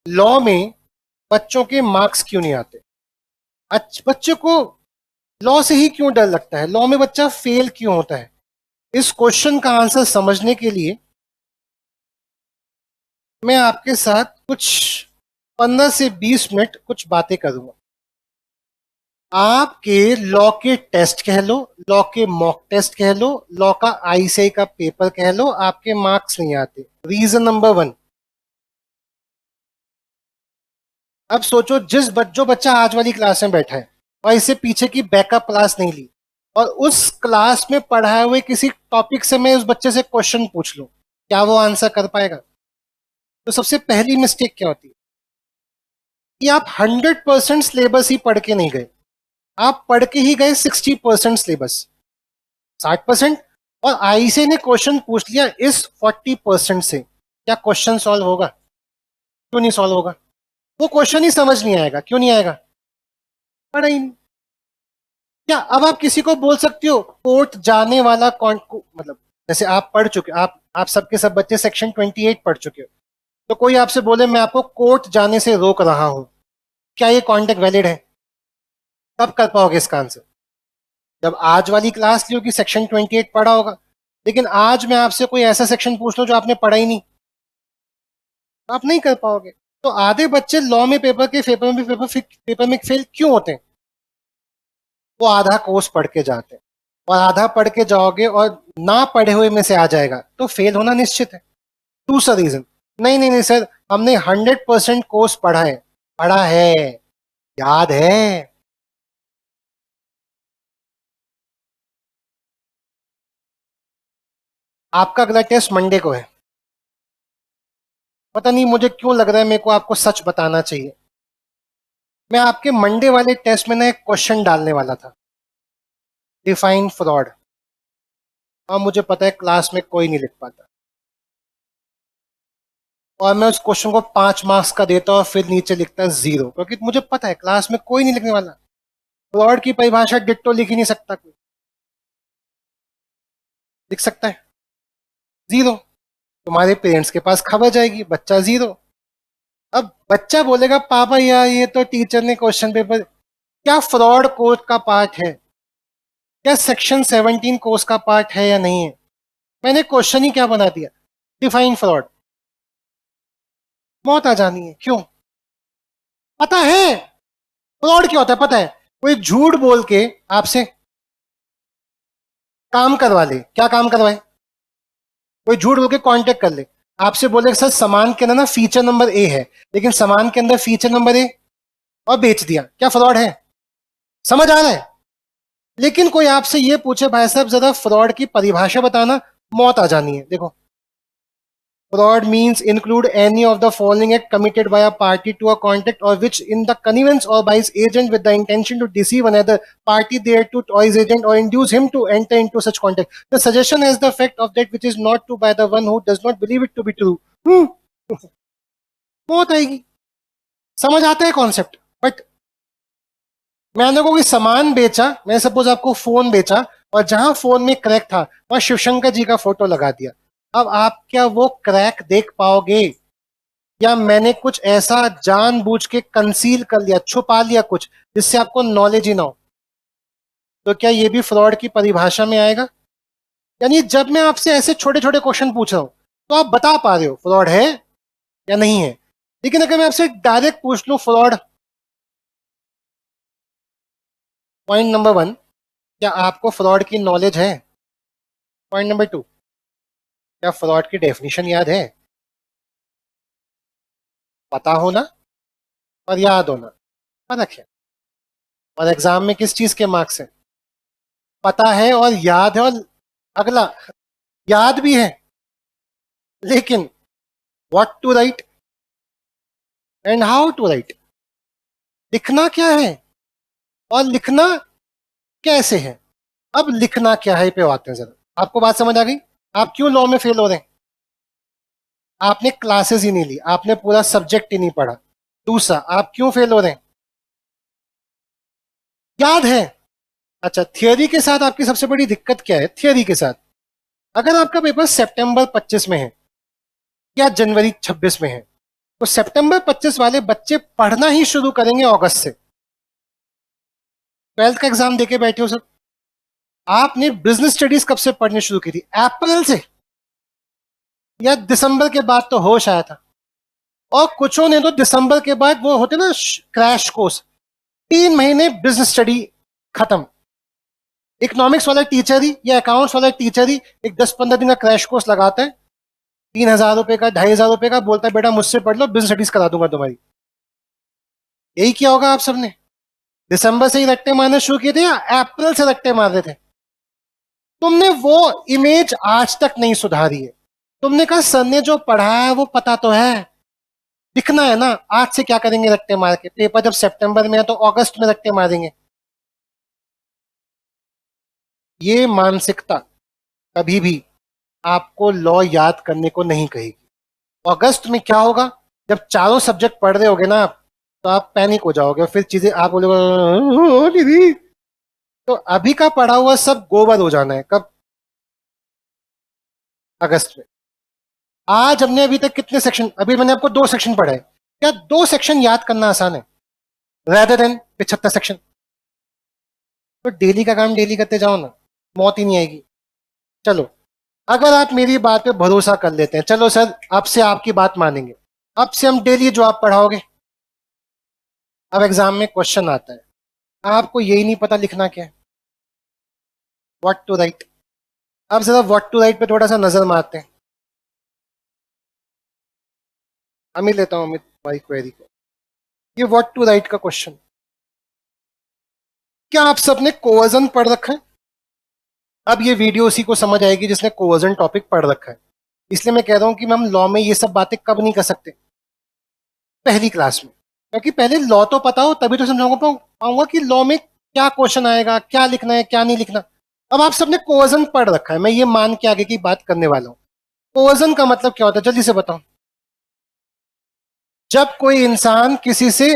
Law में बच्चों के मार्क्स क्यों नहीं आते? बच्चे को लॉ से ही क्यों डर लगता है? लॉ में बच्चा फेल क्यों होता है? इस क्वेश्चन का आंसर समझने के लिए मैं आपके साथ कुछ 15 से 20 मिनट कुछ बातें करूंगा। आपके लॉ के टेस्ट कह लो, लॉ के मॉक टेस्ट कह लो, लॉ का आईसीआई का पेपर कह लो, आपके मार्क्स नहीं आते। Reason number 1। अब सोचो, जो बच्चा आज वाली क्लास में बैठा है और इससे पीछे की बैकअप क्लास नहीं ली, और उस क्लास में पढ़ाए हुए किसी टॉपिक से मैं उस बच्चे से क्वेश्चन पूछ लूं, क्या वो आंसर कर पाएगा? तो सबसे पहली मिस्टेक क्या होती है कि आप 100% सिलेबस ही पढ़ के नहीं गए। आप पढ़ के ही गए 60% सिलेबस, 60%, और आईसीआई ने क्वेश्चन पूछ लिया इस 40% से, क्या क्वेश्चन सॉल्व होगा? क्यों नहीं सॉल्व होगा? वो क्वेश्चन ही समझ नहीं आएगा। क्यों नहीं आएगा? पढ़ा ही नहीं। क्या अब आप किसी को बोल सकते हो कोर्ट जाने वाला कौन मतलब, जैसे आप पढ़ चुके, आप सबके सब बच्चे सेक्शन 28 पढ़ चुके हो, तो कोई आपसे बोले मैं आपको कोर्ट जाने से रोक रहा हूं, क्या ये कॉन्टेक्ट वैलिड है? कब कर पाओगे इसका आंसर? जब आज वाली क्लास लियो कि सेक्शन 28 पढ़ा होगा। लेकिन आज मैं आपसे कोई ऐसा सेक्शन पूछ लो जो आपने पढ़ा ही नहीं, आप नहीं कर पाओगे। तो आधे बच्चे लॉ में पेपर में फेल क्यों होते हैं? वो आधा कोर्स पढ़ के जाते हैं, और आधा पढ़ के जाओगे और ना पढ़े हुए में से आ जाएगा तो फेल होना निश्चित है। दूसरा रीजन, नहीं नहीं नहीं सर, हमने 100% कोर्स पढ़ा है, याद है। आपका अगला टेस्ट मंडे को है। पता नहीं मुझे क्यों लग रहा है मेरे को आपको सच बताना चाहिए। मैं आपके मंडे वाले टेस्ट में ना एक क्वेश्चन डालने वाला था, डिफाइन फ्रॉड। और मुझे पता है क्लास में कोई नहीं लिख पाता, और मैं उस क्वेश्चन को 5 मार्क्स का देता और फिर नीचे लिखता 0, क्योंकि मुझे पता है क्लास में कोई नहीं लिखने वाला। फ्रॉड की परिभाषा डिट्टो लिख ही नहीं सकता कोई। लिख सकता है 0, तुम्हारे पेरेंट्स के पास खबर जाएगी, बच्चा 0। अब बच्चा बोलेगा पापा यार ये तो टीचर ने क्वेश्चन पेपर, क्या फ्रॉड कोर्स का पार्ट है? क्या सेक्शन 17 कोर्स का पार्ट है या नहीं है? मैंने क्वेश्चन ही क्या बना दिया, डिफाइन फ्रॉड। मौत आ जानी है। क्यों? पता है फ्रॉड क्या होता है, पता है। कोई झूठ बोल के आपसे काम करवा ले। क्या काम करवाए? कोई झूठ बोल के कांटेक्ट कर ले, आपसे बोले सर सामान के अंदर ना फीचर नंबर ए है, लेकिन सामान के अंदर फीचर नंबर ए, और बेच दिया। क्या फ्रॉड है? समझ आ रहा है? लेकिन कोई आपसे ये पूछे भाई साहब जरा फ्रॉड की परिभाषा बताना, मौत आ जानी है। देखो, fraud means include any of the following act committed by a party to a contract or which in the connivance or by his agent with the intention to deceive another party thereto or his agent or induce him to enter into such contract. The suggestion has the effect of that which is not true by the one who does not believe it to be true. मौत आएगी। समझ आता है concept? But मैंने कोई सामान बेचा, मैं सपोज आपको फोन बेचा, और जहां फोन में क्रैक था वहां शिवशंकर जी का फोटो लगा दिया। अब आप क्या वो क्रैक देख पाओगे? या मैंने कुछ ऐसा जानबूझ के कंसील कर लिया, छुपा लिया कुछ, जिससे आपको नॉलेज ही ना हो, तो क्या ये भी फ्रॉड की परिभाषा में आएगा? यानी जब मैं आपसे ऐसे छोटे छोटे क्वेश्चन पूछ रहा हूं तो आप बता पा रहे हो फ्रॉड है या नहीं है। लेकिन अगर मैं आपसे डायरेक्ट पूछ लूं फ्रॉड, पॉइंट नंबर 1, क्या आपको फ्रॉड की नॉलेज है? पॉइंट नंबर 2, क्या फ्रॉड की डेफिनेशन याद है? पता होना और याद होना फर्क है। और एग्जाम में किस चीज के मार्क्स है? पता है और याद है, और अगला याद भी है, लेकिन what to write and how to write, लिखना क्या है और लिखना कैसे है। अब लिखना क्या है पे आते हैं। जरा आपको बात समझ आ गई? आप क्यों लॉ में फेल हो रहे हैं? आपने क्लासेस ही नहीं ली, आपने पूरा सब्जेक्ट ही नहीं पढ़ा। दूसरा, आप क्यों फेल हो रहे हैं? याद है। अच्छा, थियोरी के साथ आपकी सबसे बड़ी दिक्कत क्या है? थियोरी के साथ अगर आपका पेपर सितंबर 25 में है या जनवरी 26 में है, तो सितंबर 25 वाले बच्चे पढ़ना ही शुरू करेंगे अगस्त से। 12th का एग्जाम देके बैठे हो सब। आपने बिजनेस स्टडीज कब से पढ़नी शुरू की थी? अप्रैल से या दिसंबर के बाद तो होश आया था। और कुछों ने तो दिसंबर के बाद वो होते ना क्रैश कोर्स, 3 महीने बिजनेस स्टडी खत्म। इकोनॉमिक्स वाला टीचर ही या अकाउंट्स वाला टीचर ही एक 10-15 दिन का क्रैश कोर्स लगाता है, 3,000 रुपए का, 2,500 रुपए का, बोलता है बेटा मुझसे पढ़ लो, बिजनेस स्टडीज करा दूंगा तुम्हारी। यही किया होगा आप सबने। दिसंबर से ही रट्टे मारने शुरू किए थे या अप्रैल से रट्टे मार रहे थे? तुमने वो इमेज आज तक नहीं सुधारी है। तुमने कहा सर ने जो पढ़ाया है वो पता तो है, दिखना है ना। आज से क्या करेंगे रट्टे मार के? पेपर जब सितंबर में है तो अगस्त में रट्टे मारेंगे। ये मानसिकता कभी भी आपको लॉ याद करने को नहीं कहेगी। अगस्त में क्या होगा? जब चारों सब्जेक्ट पढ़ रहे होगे ना आप, तो आप पैनिक हो जाओगे और फिर चीजें आप बोलोगे दीदी। तो अभी का पढ़ा हुआ सब गोबर हो जाना है कब? अगस्त में। आज हमने अभी तक कितने सेक्शन, अभी मैंने आपको 2 सेक्शन पढ़ाए। क्या 2 सेक्शन याद करना आसान है रेदर देन 75 सेक्शन? तो डेली का काम डेली करते जाओ ना, मौत ही नहीं आएगी। चलो, अगर आप मेरी बात पे भरोसा कर लेते हैं, चलो सर अब से आपकी बात मानेंगे, अब से हम डेली जो आप पढ़ाओगे। अब एग्जाम में क्वेश्चन आता है, आपको यही नहीं पता लिखना क्या है, व्हाट टू राइट। अब जरा व्हाट टू राइट पे थोड़ा सा नजर मारते हैं। हम ही लेता हूं अमित भाई क्वेरी को। ये व्हाट टू राइट का क्वेश्चन, क्या आप सबने कोवर्जन पढ़ रखा है? अब ये वीडियो उसी को समझ आएगी जिसने कोवर्जन टॉपिक पढ़ रखा है। इसलिए मैं कह रहा हूं कि हम लॉ में ये सब बातें कब नहीं कर सकते? पहली क्लास में। क्योंकि पहले लॉ तो पता हो तभी तो समझाऊंगा पाऊंगा कि लॉ में क्या क्वेश्चन आएगा, क्या लिखना है, क्या नहीं लिखना। अब आप सबने कोवर्जन पढ़ रखा है, मैं ये मान के आगे की बात करने वाला हूं। कोवर्जन का मतलब क्या होता है जल्दी से बताओ। जब कोई इंसान किसी से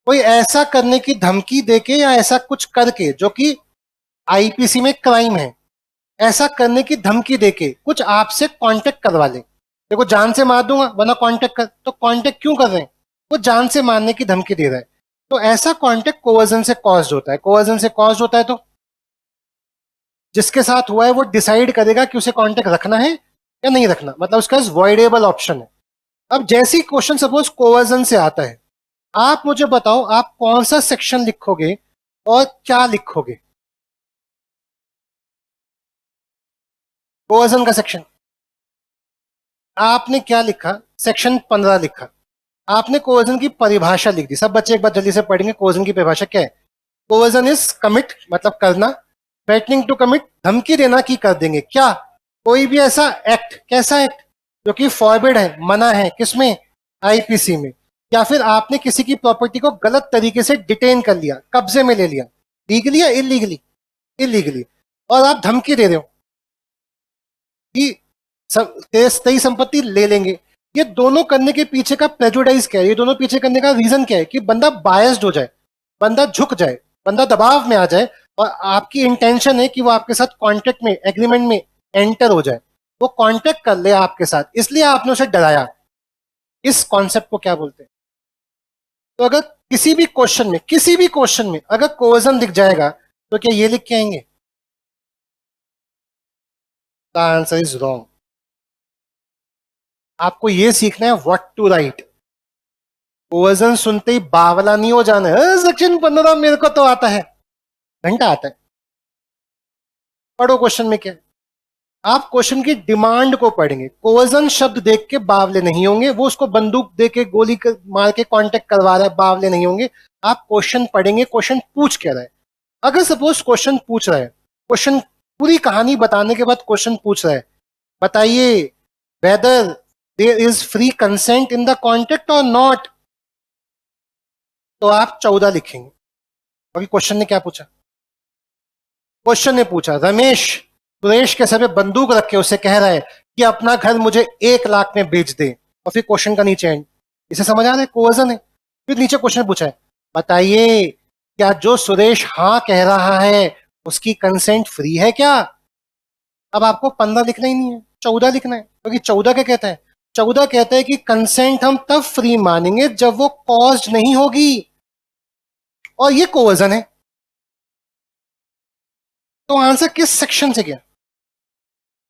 कोई ऐसा करने की धमकी देके या ऐसा कुछ करके जो कि आईपीसी में क्राइम है, ऐसा करने की धमकी देके कुछ आपसे कांटेक्ट करवा ले। देखो जान से मार दूंगा वरना कांटेक्ट कर, तो कांटेक्ट क्यों कर रहे हैं? वो जान से मारने की धमकी दे रहा है। तो ऐसा कांटेक्ट कोवर्जन से कॉज्ड होता है। कोवर्जन से कॉज्ड होता है तो जिसके साथ हुआ है वो डिसाइड करेगा कि उसे कांटेक्ट रखना है या नहीं रखना, मतलब उसका वॉइडेबल ऑप्शन है। अब जैसे ही क्वेश्चन सपोज कोवर्जन से आता है, आप मुझे बताओ आप कौन सा सेक्शन लिखोगे और क्या लिखोगे? कोवर्जन का सेक्शन आपने क्या लिखा? सेक्शन 15 लिखा। आपने कोवर्जन की परिभाषा लिख दी। सब बच्चे एक बार जल्दी से पढ़ेंगे कोवर्जन की परिभाषा क्या है। कोवर्जन इज कमिट मतलब करना, थ्रेटनिंग टू कमिट धमकी देना कि कर देंगे क्या, कोई भी ऐसा एक्ट, कैसा एक्ट जो कि फॉरबिड है, मना है, किसमें? आईपीसी में। या फिर आपने किसी की प्रॉपर्टी को गलत तरीके से डिटेन कर लिया, कब्जे में ले लिया, लीगली या इलीगली? इलीगली। और आप धमकी दे रहे हो कि तेरी संपत्ति ले लेंगे। ये दोनों करने के पीछे का प्रेजुडाइज क्या है? ये दोनों पीछे करने का रीजन क्या है? कि बंदा बायस्ड हो जाए, बंदा झुक जाए, बंदा दबाव में आ जाए, और आपकी इंटेंशन है कि वो आपके साथ कॉन्ट्रैक्ट में, एग्रीमेंट में एंटर हो जाए, वो कॉन्ट्रैक्ट कर ले आपके साथ, इसलिए आपने उसे डराया। इस कॉन्सेप्ट को क्या बोलते हैं? तो अगर किसी भी क्वेश्चन में अगर कोवर्जन दिख जाएगा तो क्या ये लिख के आएंगे? The answer is wrong. आपको ये सीखना है व्हाट टू राइट। कोवर्जन सुनते ही बावला नहीं हो जाना है, सेक्शन 15 मेरे को तो आता है, घंटा आता है। पढ़ो क्वेश्चन में क्या है। आप क्वेश्चन की डिमांड को पढ़ेंगे। कोवर्जन शब्द देख के बावले नहीं होंगे, वो उसको बंदूक दे के गोली मार के कांटेक्ट करवा रहा है, बावले नहीं होंगे। आप क्वेश्चन पढ़ेंगे, क्वेश्चन पूछ क्या रहा है। अगर सपोज क्वेश्चन पूछ रहा है, क्वेश्चन पूरी कहानी बताने के बाद क्वेश्चन पूछ रहा है, बताइए whether there is free consent in the contract और नॉट, तो आप 14 लिखेंगे। अभी क्वेश्चन ने क्या पूछा? क्वेश्चन ने पूछा रमेश सुरेश के सर पे बंदूक रख के उसे कह रहा है कि अपना घर मुझे 1 लाख में बेच दे, और फिर क्वेश्चन का नीचे एंड। इसे समझ आ रहा है? कोवर्जन है। फिर नीचे क्वेश्चन पूछा है, बताइए क्या जो सुरेश हाँ कह रहा है उसकी कंसेंट फ्री है क्या? अब आपको 15 लिखना ही नहीं है, 14 लिखना है, क्योंकि 14 क्या कहता है? 14 कहता है कि कंसेंट हम तब फ्री मानेंगे जब वो कॉज्ड नहीं होगी, और ये कोवर्जन है। तो आंसर किस सेक्शन से गया?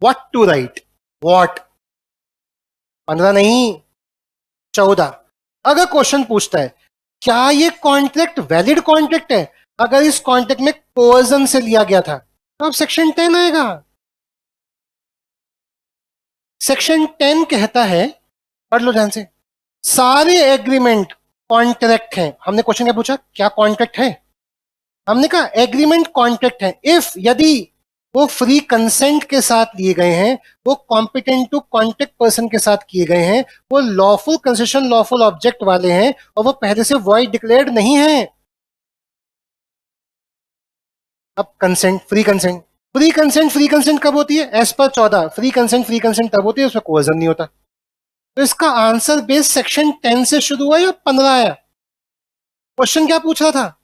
व्हाट टू राइट, व्हाट, 15 नहीं, 14। अगर क्वेश्चन पूछता है क्या ये कॉन्ट्रैक्ट वैलिड कॉन्ट्रैक्ट है, अगर इस कॉन्ट्रैक्ट में कोवर्जन से लिया गया था, तो अब सेक्शन 10 आएगा। सेक्शन 10 कहता है, पढ़ लो ध्यान से, सारे एग्रीमेंट कॉन्ट्रैक्ट हैं। हमने क्वेश्चन क्या पूछा, क्या कॉन्ट्रैक्ट है? हमने कहा एग्रीमेंट कॉन्ट्रैक्ट है इफ, यदि वो फ्री कंसेंट के साथ लिए गए हैं, वो कॉम्पिटेंट टू कॉन्ट्रैक्ट पर्सन के साथ किए गए हैं, वो लॉफुल कंसेशन लॉफुल ऑब्जेक्ट वाले हैं, और वो पहले से वॉइड डिक्लेयर्ड नहीं है। अब कंसेंट, फ्री कंसेंट कब होती है? एज पर 14 फ्री कंसेंट तब होती है उसमें कोवर्जन नहीं होता। तो इसका आंसर बेस सेक्शन 10 से शुरू हुआ या 15 आया? क्वेश्चन क्या पूछ रहा था,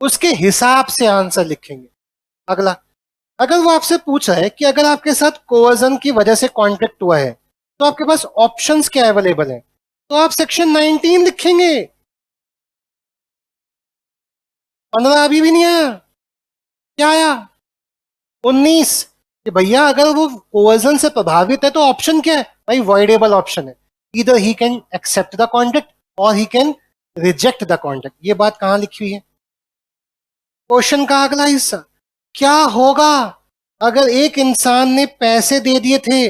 उसके हिसाब से आंसर लिखेंगे। अगला, अगर वो आपसे पूछ रहा है कि अगर आपके साथ कोवर्जन की वजह से कॉन्ट्रैक्ट हुआ है तो आपके पास ऑप्शंस क्या अवेलेबल है, तो आप सेक्शन 19 लिखेंगे। 15 अभी भी नहीं आया, क्या आया? 19। कि भैया अगर वो कोवर्जन से प्रभावित है तो ऑप्शन क्या है भाई? वॉइडेबल ऑप्शन है, इधर he can accept the contract और he can reject the contract. ये बात कहां लिखी हुई है? क्वेश्चन का अगला हिस्सा, क्या होगा अगर एक इंसान ने पैसे दे दिए थे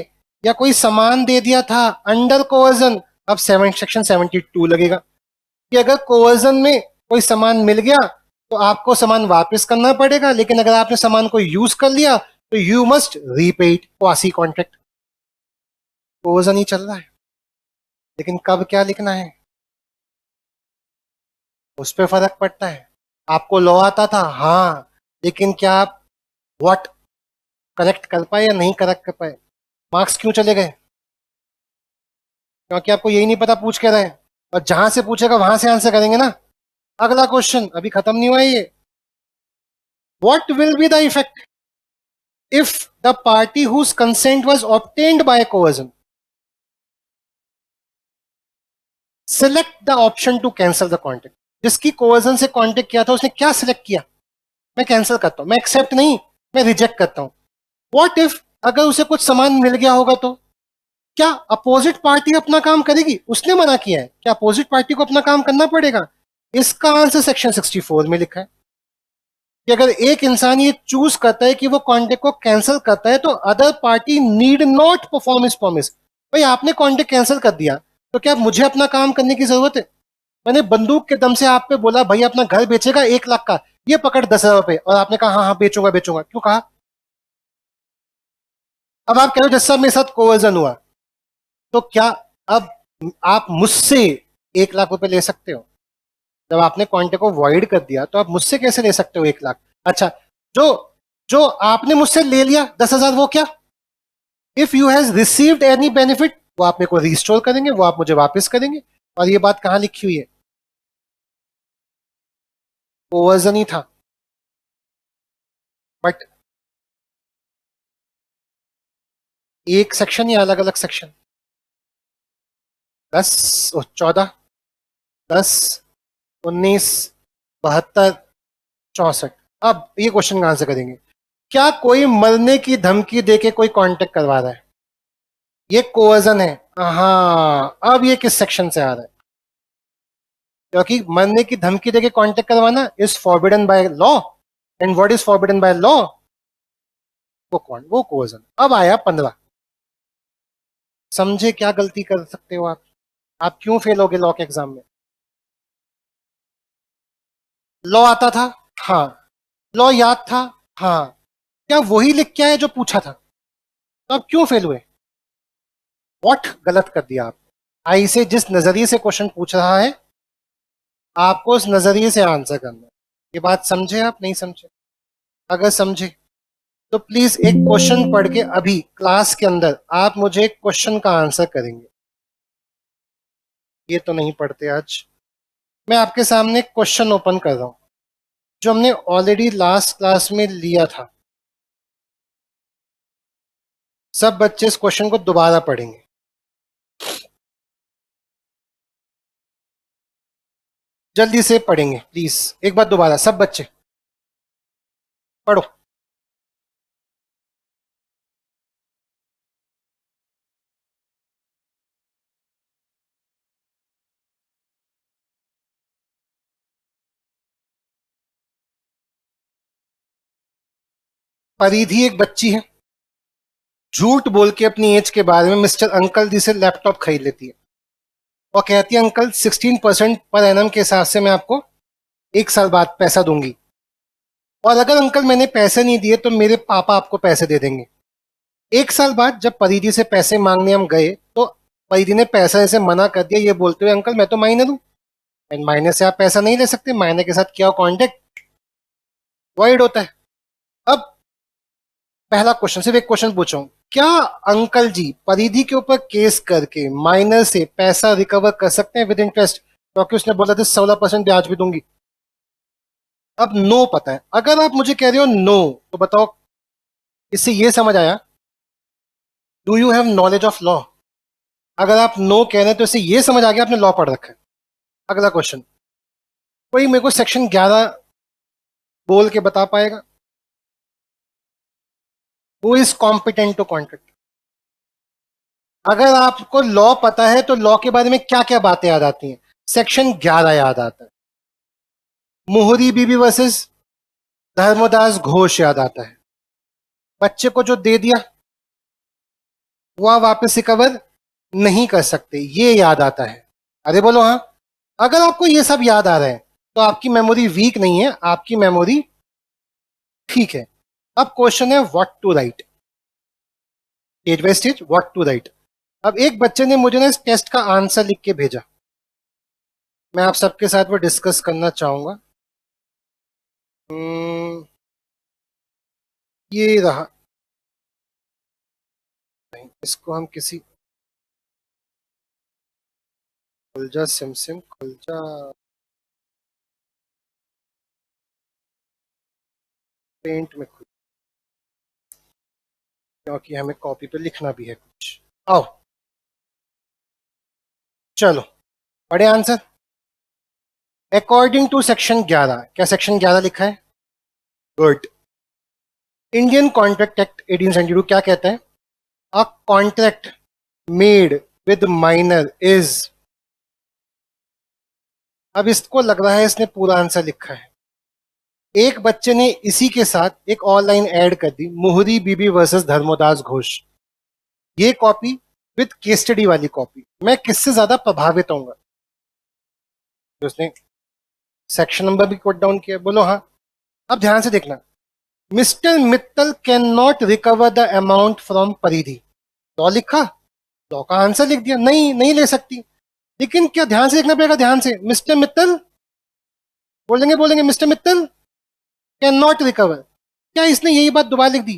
या कोई सामान दे दिया था अंडर कोवर्जन? अब सेक्शन 72 लगेगा कि अगर कोवर्जन में कोई सामान मिल गया तो आपको सामान वापस करना पड़ेगा, लेकिन अगर आपने सामान को यूज कर लिया तो you must repay it, quasi contract. कोवर्जन ही चल रहा है, लेकिन कब क्या लिखना है उस पर फर्क पड़ता है। आपको लॉ आता था, हाँ, लेकिन क्या आप व्हाट करेक्ट कर पाए या नहीं करेक्ट कर पाए? मार्क्स क्यों चले गए? क्योंकि आपको यही नहीं पता पूछ के रहे, और जहां से पूछेगा वहां से आंसर करेंगे ना। अगला क्वेश्चन अभी खत्म नहीं हुआ है ये, what will be the effect if the party whose consent was obtained by coercion select the option to cancel the contract? जिसकी कोवर्जन से कॉन्ट्रैक्ट किया था उसने क्या सिलेक्ट किया? मैं कैंसिल करता हूं, मैं एक्सेप्ट नहीं, मैं रिजेक्ट करता हूं। व्हाट इफ अगर उसे कुछ सामान मिल गया होगा तो क्या अपोजिट पार्टी अपना काम करेगी? उसने मना किया है, क्या अपोजिट पार्टी को अपना काम करना पड़ेगा? इसका आंसर सेक्शन 64 में लिखा है कि अगर एक इंसान ये चूज करता है कि वो कॉन्ट्रैक्ट को कैंसिल करता है तो other party need not perform इस प्रॉमिस। भाई आपने कॉन्ट्रैक्ट कैंसिल कर दिया तो क्या मुझे अपना काम करने की जरूरत है? मैंने बंदूक के दम से आप पे बोला भाई अपना घर बेचेगा 1 लाख का, ये पकड़ 10,000 रुपए, और आपने कहा हाँ हाँ बेचूंगा बेचूंगा, क्यों कहा? अब आप कह रहे हो जैसा मेरे साथ कोवर्जन हुआ, तो क्या अब आप मुझसे 1 लाख रुपए ले सकते हो? जब आपने कॉन्ट्रैक्ट को वॉइड कर दिया तो आप मुझसे कैसे ले सकते हो 1 लाख? अच्छा, जो जो आपने मुझसे ले लिया 10,000, वो क्या? If you has received any benefit, वो आप मेरे को रिस्टोर करेंगे, वो आप मुझे वापस करेंगे। और ये बात कहां लिखी हुई है? कोवर्जन ही था, बट एक सेक्शन या अलग अलग सेक्शन? 10, 14, 10, 19, 72, 64। अब ये क्वेश्चन का आंसर करेंगे, क्या कोई मरने की धमकी देके कोई कांटेक्ट करवा रहा है? ये कोवर्जन है। हाँ, अब ये किस सेक्शन से आ रहा है? क्योंकि मरने की धमकी देके कांटेक्ट करवाना is forbidden by law, and what is forbidden by law? वो कोवर्जन। अब आया 15। समझे क्या गलती कर सकते हो आप क्यों फेल हो गए लॉ के एग्जाम में? लॉ आता था, हाँ, लॉ याद था, हाँ, क्या वही लिख के आए जो पूछा था? तो आप क्यों फेल हुए? व्हाट गलत कर दिया आप? आई से जिस नजरिए से क्वेश्चन पूछ रहा है आपको उस नजरिए से आंसर करना है। ये बात समझे आप, नहीं समझे? अगर समझे तो प्लीज एक क्वेश्चन पढ़ के अभी क्लास के अंदर आप मुझे एक क्वेश्चन का आंसर करेंगे। ये तो नहीं पढ़ते आज। मैं आपके सामने क्वेश्चन ओपन कर रहा हूं जो हमने ऑलरेडी लास्ट क्लास में लिया था। सब बच्चे इस क्वेश्चन को दोबारा पढ़ेंगे। जल्दी से पढ़ेंगे प्लीज, एक बार दोबारा सब बच्चे पढ़ो। परिधि एक बच्ची है, झूठ बोल के अपनी एज के बारे में मिस्टर अंकल जी से लैपटॉप खरीद लेती है और कहती है अंकल 16% पर एनम के हिसाब से मैं आपको 1 साल बाद पैसा दूंगी, और अगर अंकल मैंने पैसे नहीं दिए तो मेरे पापा आपको पैसे दे देंगे। 1 साल बाद जब परिधि से पैसे मांगने हम गए तो परिधि ने पैसा से मना कर दिया, ये बोलते हुए अंकल मैं तो मायने दूं, एंड मायने से आप पैसा नहीं ले सकते, मायने के साथ क्या कॉन्टेक्ट वॉइड होता है। अब पहला क्वेश्चन, सिर्फ एक क्वेश्चन पूछा हूं, क्या अंकल जी परिधि के ऊपर केस करके माइनर से पैसा रिकवर कर सकते हैं विद इंटरेस्ट, क्योंकि उसने बोला था 16% ब्याज भी दूंगी। अब नो पता है, अगर आप मुझे कह रहे हो नो तो बताओ इससे ये समझ आया do you have knowledge of law. अगर आप नो कह रहे हैं तो इससे ये समझ आ गया आपने लॉ पढ़ रखा है। अगला क्वेश्चन, कोई मेरे को सेक्शन 11 बोल के बता पाएगा? Who is competent to contract? अगर आपको लॉ पता है तो लॉ के बारे में क्या क्या बातें याद आती हैं? सेक्शन 11 याद आता है, मोहरी बीबी वर्सेस धर्मदास घोष याद आता है, बच्चे को जो दे दिया वो आप वापस रिकवर नहीं कर सकते, ये याद आता है। अरे बोलो हाँ। अगर आपको ये सब याद आ रहा है तो आपकी मेमोरी वीक नहीं है, आपकी मेमोरी ठीक है। अब क्वेश्चन है what to write, stage by stage what to write. अब एक बच्चे ने मुझे ना इस टेस्ट का आंसर लिख के भेजा, मैं आप सबके साथ वो डिस्कस करना चाहूंगा। ये रहा, नहीं इसको हम किसी खुलजा सिम खुलजा पेंट में खुल, क्योंकि हमें कॉपी पे लिखना भी है कुछ। आओ चलो पढ़े आंसर। अकॉर्डिंग टू सेक्शन 11, क्या सेक्शन 11 लिखा है? गुड। इंडियन कॉन्ट्रैक्ट एक्ट 1872 क्या कहता है? A contract made with minor is, अब इसको लग रहा है इसने पूरा आंसर लिखा है। एक बच्चे ने इसी के साथ एक ऑनलाइन ऐड कर दी, मोहरी बीबी वर्सेस धर्मोदास घोष, ये कॉपी विद केस स्टडी वाली कॉपी, मैं किससे ज्यादा प्रभावित होऊंगा? तो उसने सेक्शन नंबर भी कोट डाउन किया, बोलो हाँ। अब ध्यान से देखना, mister Mittal can not recover the amount from परिधि, लॉ लिखा, लॉ का आंसर लिख दिया, नहीं नहीं ले सकती। लेकिन क्या ध्यान से देखना पड़ेगा, ध्यान से, मिस्टर मित्तल बोलेंगे, बोलेंगे mister Mittal can not recover, क्या इसने यही बात दोबारा लिख दी?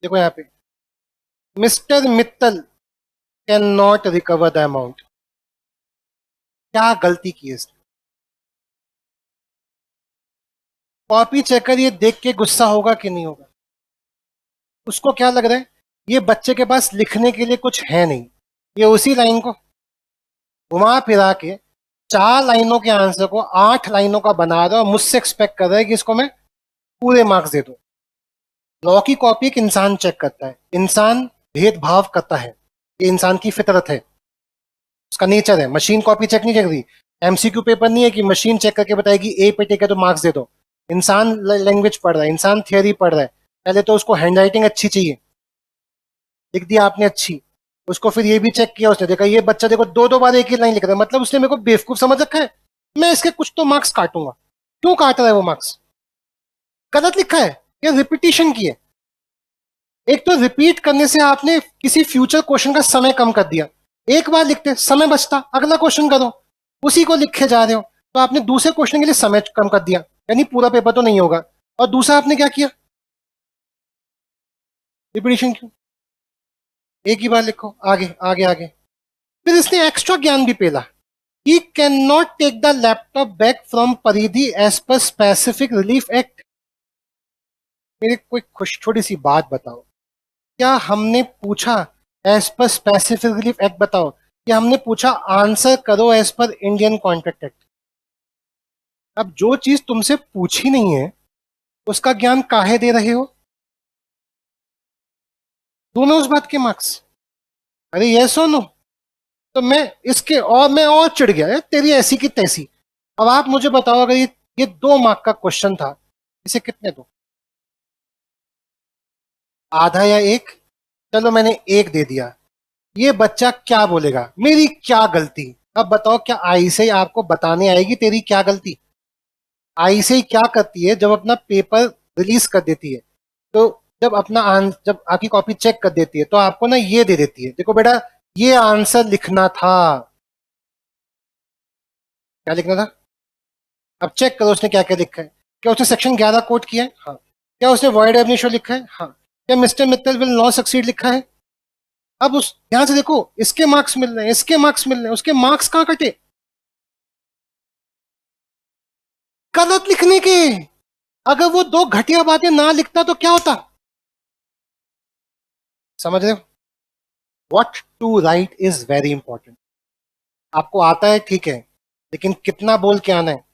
देखो यहाँ पे mister Mittal can not recover the amount, क्या गलती की है इसने? कॉपी चेकर ये देख के गुस्सा होगा कि नहीं होगा? उसको क्या लग रहा है ये बच्चे के पास लिखने के लिए कुछ है नहीं, ये उसी लाइन को घुमा फिरा के 4 लाइनों के आंसर को 8 लाइनों का बना रहा है और मुझसे एक्सपेक्ट कर रहा है कि इसको मैं पूरे मार्क्स दे दूं। लॉ की कॉपी एक इंसान चेक करता है, इंसान भेदभाव करता है, ये इंसान की फितरत है, उसका नेचर है। मशीन कॉपी चेक नहीं कर रही, एमसीक्यू पेपर नहीं है कि मशीन चेक करके बताएगी ए पे टिक है तो मार्क्स दे दो। इंसान लैंग्वेज पढ़ रहा है, इंसान थियोरी पढ़ रहा है, पहले तो उसको हैंड राइटिंग अच्छी चाहिए, लिख दिया आपने अच्छी, उसको फिर ये भी चेक किया, उसने देखा ये बच्चा देखो 2-2 बार एक ही लाइन लिख रहा है, मतलब उसने मेरे को बेवकूफ समझ रखा है, मैं इसके कुछ तो मार्क्स काटूंगा। क्यों काट रहा है वो मार्क्स? गलत लिखा है या रिपीटिशन की है? एक तो रिपीट करने से आपने किसी फ्यूचर क्वेश्चन का समय कम कर दिया, एक बार लिखते समय बचता, अगला क्वेश्चन करो, उसी को लिखे जा रहे हो, तो आपने दूसरे क्वेश्चन के लिए समय कम कर दिया, यानी पूरा पेपर तो नहीं होगा। और दूसरा आपने क्या किया, रिपीटिशन क्यों? एक ही बार लिखो, आगे आगे आगे। फिर इसने एक्स्ट्रा ज्ञान भी पेला, he can not take the laptop back from Paridhi as per specific relief act. मेरे कोई खुश छोटी सी बात बताओ, क्या हमने पूछा as per specific relief act बताओ, या हमने पूछा आंसर करो as per Indian contract act? अब जो चीज तुमसे पूछी नहीं है उसका ज्ञान काहे दे रहे हो? दोनों उस बात के मार्क्स। अरे ये सुनो, तो मैं और चिढ़ गया है, तेरी ऐसी की तैसी। अब आप मुझे बताओ, अगर ये 2 मार्क का क्वेश्चन था, इसे कितने दो? आधा या एक? चलो मैंने एक दे दिया। ये बच्चा क्या बोलेगा, मेरी क्या गलती? अब बताओ, क्या आई से ही आपको बताने आएगी तेरी क्या गलती? आई से ही क्या करती है, जब अपना पेपर रिलीज कर देती है, तो जब आपकी कॉपी चेक कर देती है, तो आपको ना ये दे देती है, देखो बेटा, ये आंसर लिखना था। क्या लिखना था? अब चेक करो उसने क्या क्या लिखा है। क्या उसने सेक्शन 11 कोट किया है? हाँ। क्या उसने वॉइड एब इनिशियो लिखा है? हाँ। क्या mister Mittal will not succeed लिखा है? अब उस ध्यान से देखो, इसके मार्क्स मिल रहे हैं, इसके मार्क्स मिल रहे हैं, उसके मार्क्स कहाँ कटे? गलत लिखने के। अगर वो 2 घटिया बातें ना लिखता तो क्या होता? समझ रहे हो? What to write is very important. आपको आता है ठीक है, लेकिन कितना बोल के आना है,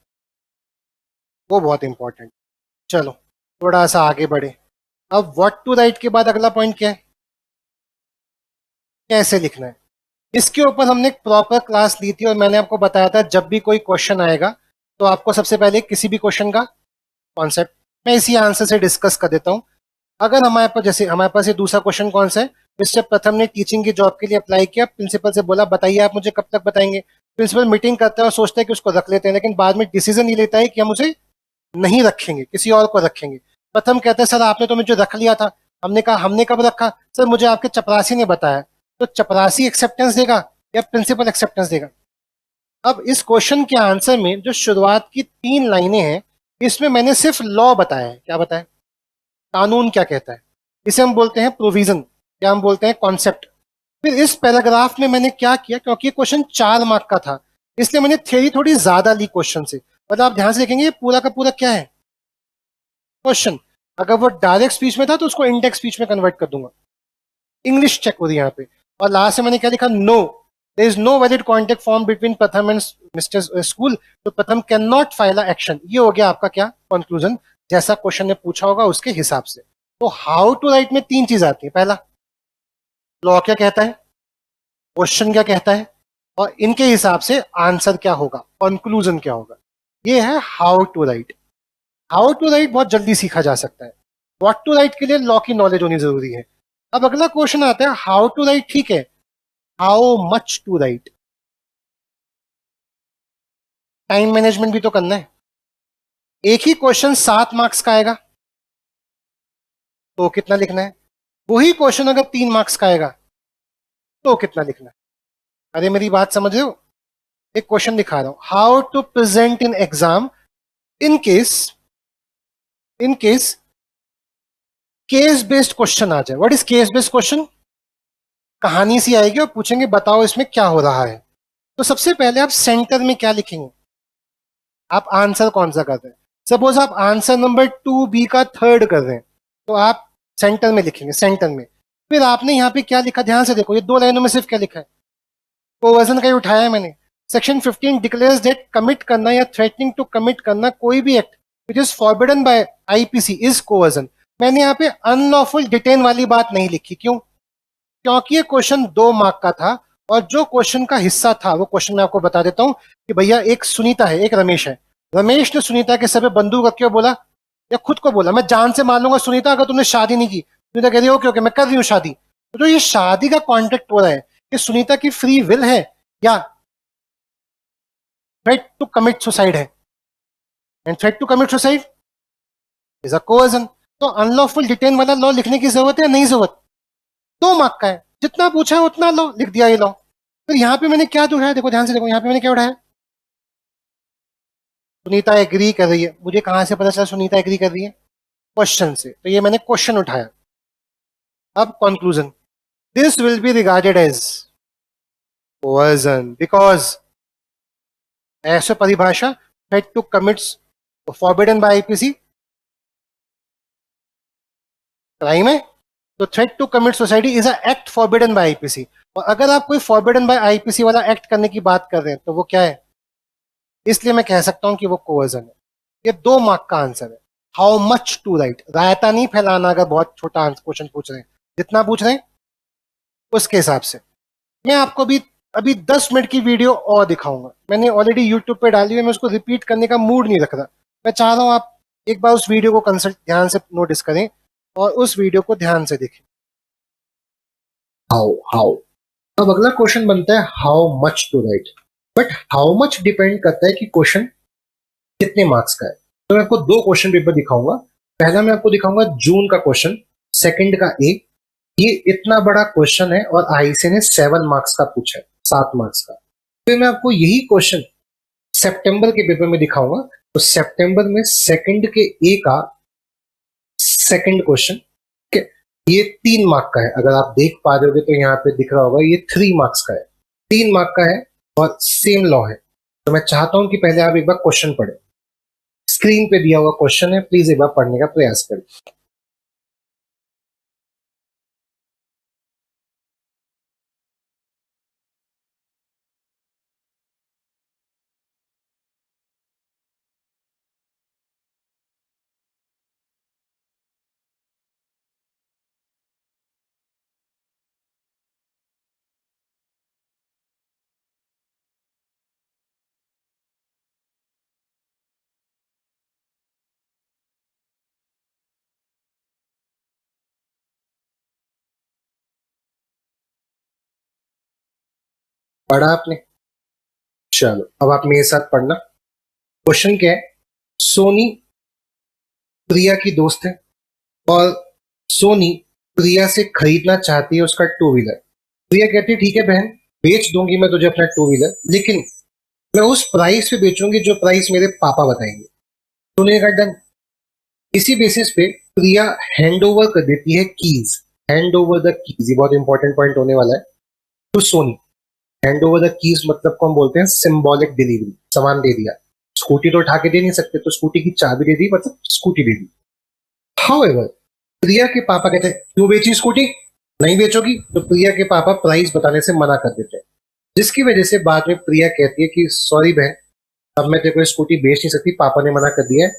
वो बहुत इंपॉर्टेंट। चलो थोड़ा सा आगे बढ़े। अब व्हाट टू राइट के बाद अगला पॉइंट क्या है? कैसे लिखना है। इसके ऊपर हमने एक प्रॉपर क्लास ली थी, और मैंने आपको बताया था जब भी कोई क्वेश्चन आएगा तो आपको सबसे पहले किसी भी क्वेश्चन का कॉन्सेप्ट मैं इसी आंसर से डिस्कस कर देता हूं। अगर हमारे पास ये दूसरा क्वेश्चन कौन सा है, मिस्टर प्रथम ने टीचिंग की जॉब के लिए अप्लाई किया, प्रिंसिपल से बोला बताइए आप मुझे कब तक बताएंगे। प्रिंसिपल मीटिंग करता है और सोचता है कि उसको रख लेते हैं, लेकिन बाद में डिसीजन ये लेता है कि हम उसे नहीं रखेंगे, किसी और को रखेंगे। प्रथम कहता है सर आपने तो मुझे रख लिया था। हमने कहा हमने कब रखा? सर मुझे आपके चपरासी ने बताया। तो चपरासी एक्सेप्टेंस देगा या प्रिंसिपल एक्सेप्टेंस देगा? अब इस क्वेश्चन के आंसर में जो शुरुआत की 3 लाइनें हैं, इसमें मैंने सिर्फ लॉ बताया है। क्या बताया? कानून क्या कहता है। इसे हम बोलते हैं प्रोविजन, या हम बोलते हैं कॉन्सेप्ट। फिर इस पैराग्राफ में मैंने क्या किया, क्योंकि ये क्वेश्चन 4 मार्क का था, इसलिए मैंने थ्योरी थोड़ी ज्यादा ली क्वेश्चन से। मतलब आप ध्यान से देखेंगे, ये पूरा का पूरा क्या है, क्वेश्चन। अगर वो डायरेक्ट स्पीच में था तो उसको इंडेक्स स्पीच में कन्वर्ट कर दूंगा। इंग्लिश चेक हो रही है यहाँ पे। और लास्ट में मैंने क्या लिखा, no there is no valid contract form between Pratham and mister school, तो Pratham can not file a action. ये हो गया आपका क्या, कंक्लूजन, जैसा क्वेश्चन ने पूछा होगा उसके हिसाब से। तो हाउ टू राइट में 3 चीज आती है। पहला, लॉ क्या कहता है, क्वेश्चन क्या कहता है, और इनके हिसाब से आंसर क्या होगा, कंक्लूजन क्या होगा। ये है how to write. How to write बहुत जल्दी सीखा जा सकता है। व्हाट टू राइट के लिए लॉ की नॉलेज होनी जरूरी है। अब अगला क्वेश्चन आता है, हाउ टू राइट ठीक है, how much to write. Time management भी तो करना है। एक ही क्वेश्चन 7 मार्क्स का आएगा तो कितना लिखना है? वही क्वेश्चन अगर 3 मार्क्स का आएगा तो कितना लिखना है? अरे मेरी बात समझ रहे हो? एक क्वेश्चन दिखा रहा हूं, how to present in exam in case in case case based question आ जाए। What is case based question? कहानी सी आएगी और पूछेंगे बताओ इसमें क्या हो रहा है। तो सबसे पहले आप सेंटर में क्या लिखेंगे, आप आंसर कौन सा कर रहे हैं। सपोज आप आंसर नंबर 2B का थर्ड कर रहे हैं, तो आप सेंटर में लिखेंगे, सेंटर में। फिर आपने यहाँ पे क्या लिखा, ध्यान से देखो, ये 2 लाइनों में सिर्फ क्या लिखा है, कोवर्जन का ही उठाया है मैंने। सेक्शन 15 डिक्लेयर्स दैट कमिट करना या थ्रेटनिंग टू कमिट करना कोई भी act which is forbidden by IPC is coercion. मैंने यहाँ पे अनलॉफुल डिटेन वाली बात नहीं लिखी, क्यों? क्योंकि ये क्वेश्चन 2 मार्क का था, और जो क्वेश्चन का हिस्सा था वो क्वेश्चन मैं आपको बता देता हूं कि भैया एक सुनीता है, एक रमेश है। रमेश ने सुनीता के सर पे बंदूक रख के बोला, या खुद को बोला, मैं जान से मार लूंगा सुनीता अगर तुमने शादी नहीं की। सुनीता कह रही है ओके ओके मैं कर रही हूँ शादी। तो जो ये शादी का कॉन्टेक्ट हो रहा है, कि सुनीता की फ्री विल है या थ्रेट टू कमिट सुसाइड है, and threat to commit suicide is a coercion. तो अनलॉफुल डिटेन वाला लॉ लिखने की जरूरत है या नहीं जरूरत? 2 मार्क का है, जितना पूछा है उतना लॉ लिख दिया ये लॉ। फिर यहाँ पे मैंने क्या उठाया, देखो ध्यान से देखो, यहाँ पे मैंने क्या उठाया, सुनीता एग्री कर रही है। मुझे कहां से पता चला सुनीता एग्री कर रही है? क्वेश्चन से। तो ये मैंने क्वेश्चन उठाया। अब conclusion, this will be regarded as coercion because, ऐसे परिभाषा, threat to commits forbidden by IPC crime है, तो threat to commit society is a act forbidden by IPC. और अगर आप कोई फॉरबिडन बाय आईपीसी वाला एक्ट करने की बात कर रहे हैं तो वो क्या है? इसलिए मैं कह सकता हूं कि वो कोवर्जन है। ये 2 मार्क का आंसर है। हाउ मच टू राइट, रायता नहीं फैलाना अगर बहुत छोटा क्वेश्चन पूछ रहे हैं, जितना पूछ रहे हैं उसके हिसाब से। मैं आपको अभी अभी 10 मिनट की वीडियो और दिखाऊंगा, मैंने ऑलरेडी यूट्यूब पे डाली है, मैं उसको रिपीट करने का मूड नहीं रख रहा। मैं चाह रहा हूं आप एक बार उस वीडियो को कंसल्ट ध्यान से नोटिस करें और उस वीडियो को ध्यान से देखें। हाउ अब अगला क्वेश्चन बनता है how much to write. But how much depend करता है कि क्वेश्चन कितने मार्क्स का है। तो मैं आपको 2 क्वेश्चन पेपर दिखाऊंगा। पहला मैं आपको दिखाऊंगा जून का क्वेश्चन, सेकंड का ए। ये इतना बड़ा क्वेश्चन है और आईसी ने 7 मार्क्स का पूछा है, 7 मार्क्स का। फिर मैं आपको यही क्वेश्चन सितंबर के पेपर में दिखाऊंगा। तो सितंबर में सेकंड के ए का सेकंड क्वेश्चन, ये 3 मार्क का है। अगर आप देख पा रहे होगे तो यहाँ पे दिख रहा होगा, ये 3 मार्क्स का है, 3 मार्क का है और सेम लॉ है। तो मैं चाहता हूं कि पहले आप एक बार क्वेश्चन पढ़े। स्क्रीन पे दिया हुआ क्वेश्चन है, प्लीज एक बार पढ़ने का प्रयास करें। पढ़ा आपने? चलो अब आप मेरे साथ पढ़ना। क्वेश्चन क्या है, सोनी प्रिया की दोस्त है और सोनी प्रिया से खरीदना चाहती है उसका 2 व्हीलर। प्रिया कहती है ठीक है बहन, बेच दूंगी मैं तुझे अपना 2 व्हीलर, लेकिन मैं उस प्राइस पे बेचूंगी जो प्राइस मेरे पापा बताएंगे। सोनी ने कहा डन। इसी बेसिस पे प्रिया हैंड ओवर कर देती है keys, hand over the keys, ये बहुत इंपॉर्टेंट पॉइंट होने वाला है। तो Soni hand over the keys मतलब को हम बोलते हैं सिंबॉलिक डिलीवरी, सामान दे दिया। स्कूटी तो उठा के दे नहीं सकते, तो स्कूटी की चाबी दे दी, मतलब स्कूटी दे दी। हाउएवर प्रिया के पापा कहते हैं क्यों बेची स्कूटी, नहीं बेचोगी? तो प्रिया के पापा प्राइस बताने से मना कर देते हैं, जिसकी वजह से बाद में प्रिया कहती है कि सॉरी बहन, अब मैं तेरे को स्कूटी बेच नहीं सकती, पापा ने मना कर दिया है,